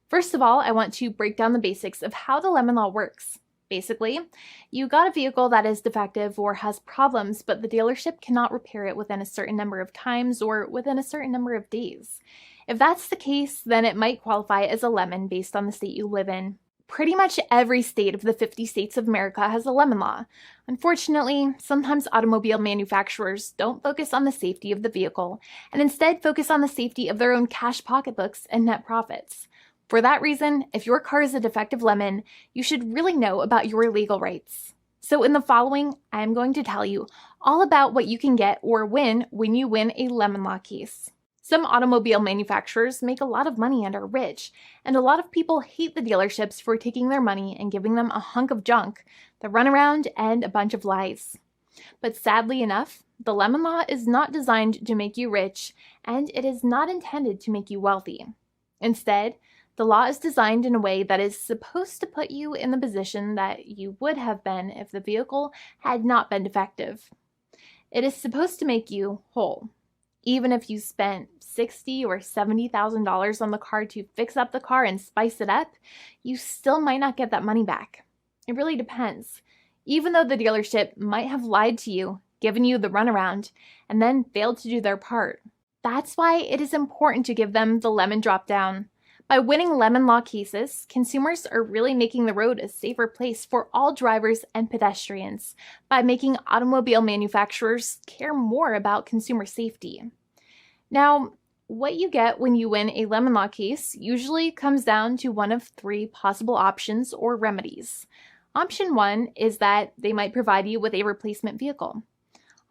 First of all, I want to break down the basics of how the Lemon Law works. Basically, you got a vehicle that is defective or has problems, but the dealership cannot repair it within a certain number of times or within a certain number of days. If that's the case, then it might qualify as a lemon based on the state you live in. Pretty much every state of the 50 states of America has a lemon law. Unfortunately, sometimes automobile manufacturers don't focus on the safety of the vehicle and instead focus on the safety of their own cash pocketbooks and net profits. For that reason, if your car is a defective lemon, you should really know about your legal rights. So in the following, I am going to tell you all about what you can get or win when you win a lemon law case. Some automobile manufacturers make a lot of money and are rich, and a lot of people hate the dealerships for taking their money and giving them a hunk of junk, the runaround, and a bunch of lies. But sadly enough, the lemon law is not designed to make you rich, and it is not intended to make you wealthy. Instead, the law is designed in a way that is supposed to put you in the position that you would have been if the vehicle had not been defective. It is supposed to make you whole. Even if you spent $60,000 or $70,000 on the car to fix up the car and spice it up, you still might not get that money back. It really depends. Even though the dealership might have lied to you, given you the runaround, and then failed to do their part. That's why it is important to give them the lemon drop down. By winning lemon law cases, consumers are really making the road a safer place for all drivers and pedestrians by making automobile manufacturers care more about consumer safety. Now, what you get when you win a lemon law case usually comes down to one of three possible options or remedies. Option 1 is that they might provide you with a replacement vehicle.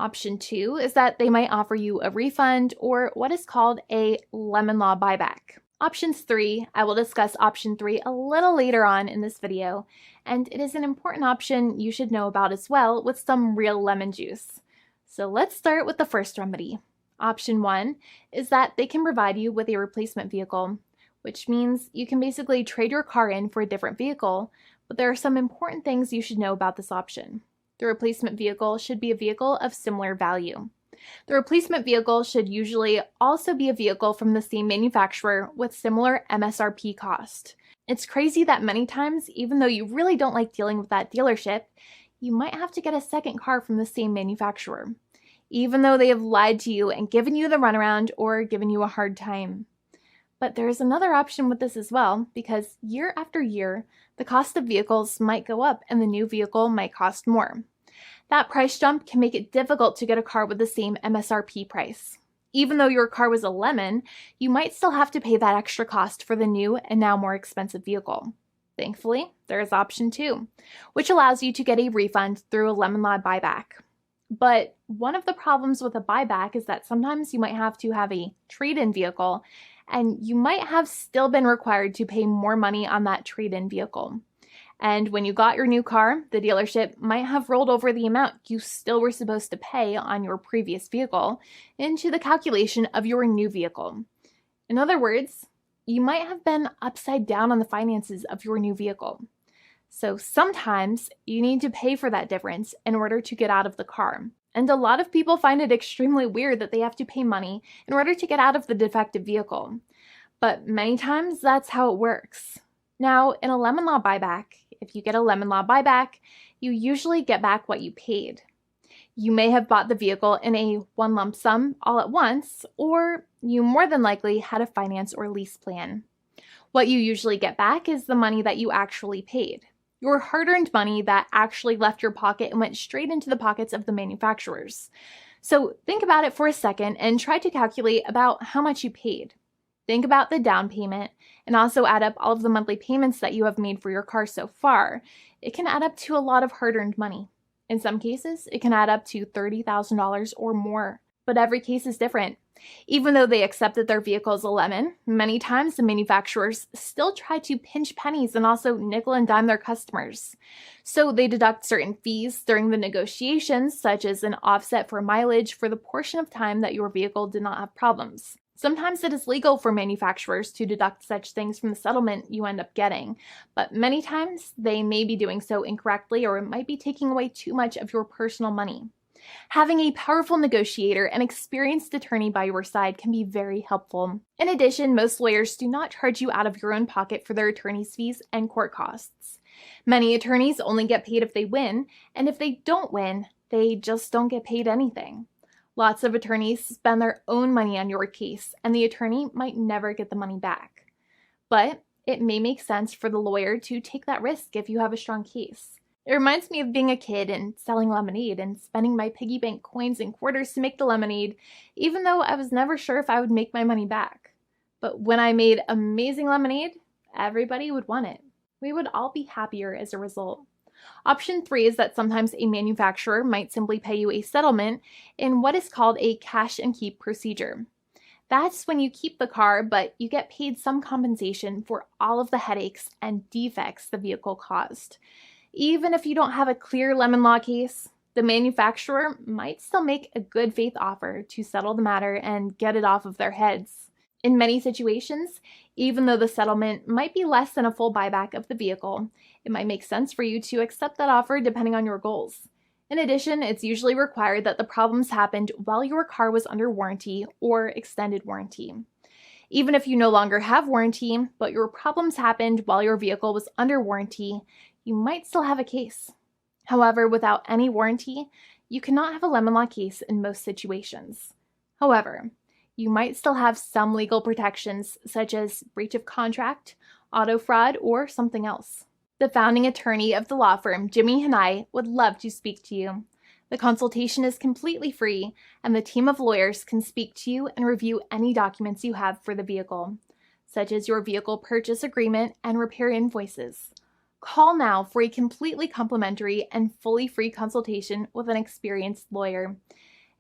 Option 2 is that they might offer you a refund or what is called a lemon law buyback. Options 3, I will discuss option 3 a little later on in this video, and it is an important option you should know about as well with some real lemon juice. So let's start with the first remedy. Option 1 is that they can provide you with a replacement vehicle, which means you can basically trade your car in for a different vehicle, but there are some important things you should know about this option. The replacement vehicle should be a vehicle of similar value. The replacement vehicle should usually also be a vehicle from the same manufacturer with similar MSRP cost. It's crazy that many times, even though you really don't like dealing with that dealership, you might have to get a second car from the same manufacturer, even though they have lied to you and given you the runaround or given you a hard time. But there is another option with this as well, because year after year, the cost of vehicles might go up and the new vehicle might cost more. That price jump can make it difficult to get a car with the same MSRP price. Even though your car was a lemon, you might still have to pay that extra cost for the new and now more expensive vehicle. Thankfully, there is option 2, which allows you to get a refund through a lemon law buyback. But one of the problems with a buyback is that sometimes you might have to have a trade-in vehicle, and you might have still been required to pay more money on that trade-in vehicle. And when you got your new car, the dealership might have rolled over the amount you still were supposed to pay on your previous vehicle into the calculation of your new vehicle. In other words, you might have been upside down on the finances of your new vehicle. So sometimes you need to pay for that difference in order to get out of the car. And a lot of people find it extremely weird that they have to pay money in order to get out of the defective vehicle. But many times that's how it works. Now, in a lemon law buyback, if you get a lemon law buyback, you usually get back what you paid. You may have bought the vehicle in a one lump sum all at once, or you more than likely had a finance or lease plan. What you usually get back is the money that you actually paid. Your hard-earned money that actually left your pocket and went straight into the pockets of the manufacturers. So think about it for a second and try to calculate about how much you paid. Think about the down payment and also add up all of the monthly payments that you have made for your car so far. It can add up to a lot of hard-earned money. In some cases, it can add up to $30,000 or more, but every case is different. Even though they accept that their vehicle is a lemon, many times the manufacturers still try to pinch pennies and also nickel and dime their customers. So they deduct certain fees during the negotiations, such as an offset for mileage for the portion of time that your vehicle did not have problems. Sometimes it is legal for manufacturers to deduct such things from the settlement you end up getting, but many times they may be doing so incorrectly or it might be taking away too much of your personal money. Having a powerful negotiator and experienced attorney by your side can be very helpful. In addition, most lawyers do not charge you out of your own pocket for their attorney's fees and court costs. Many attorneys only get paid if they win, and if they don't win, they just don't get paid anything. Lots of attorneys spend their own money on your case, and the attorney might never get the money back. But it may make sense for the lawyer to take that risk if you have a strong case. It reminds me of being a kid and selling lemonade and spending my piggy bank coins and quarters to make the lemonade, even though I was never sure if I would make my money back. But when I made amazing lemonade, everybody would want it. We would all be happier as a result. Option 3 is that sometimes a manufacturer might simply pay you a settlement in what is called a cash and keep procedure. That's when you keep the car, but you get paid some compensation for all of the headaches and defects the vehicle caused. Even if you don't have a clear lemon law case, the manufacturer might still make a good faith offer to settle the matter and get it off of their heads. In many situations, even though the settlement might be less than a full buyback of the vehicle, it might make sense for you to accept that offer depending on your goals. In addition, it's usually required that the problems happened while your car was under warranty or extended warranty. Even if you no longer have warranty, but your problems happened while your vehicle was under warranty, you might still have a case. However, without any warranty, you cannot have a lemon law case in most situations. However, you might still have some legal protections such as breach of contract, auto fraud, or something else. The founding attorney of the law firm, Jimmy and I, would love to speak to you. The consultation is completely free, and the team of lawyers can speak to you and review any documents you have for the vehicle, such as your vehicle purchase agreement and repair invoices. Call now for a completely complimentary and fully free consultation with an experienced lawyer.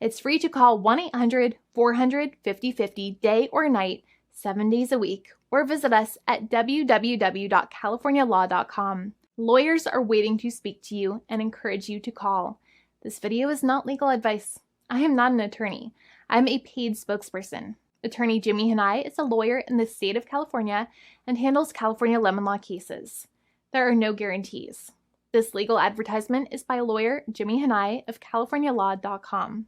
It's free to call 1-800-400-5050 day or night, 7 days a week, or visit us at www.californialaw.com. Lawyers are waiting to speak to you and encourage you to call. This video is not legal advice. I am not an attorney. I'm a paid spokesperson. Attorney Jimmy Hanai is a lawyer in the state of California and handles California lemon law cases. There are no guarantees. This legal advertisement is by lawyer Jimmy Hanai of CaliforniaLaw.com.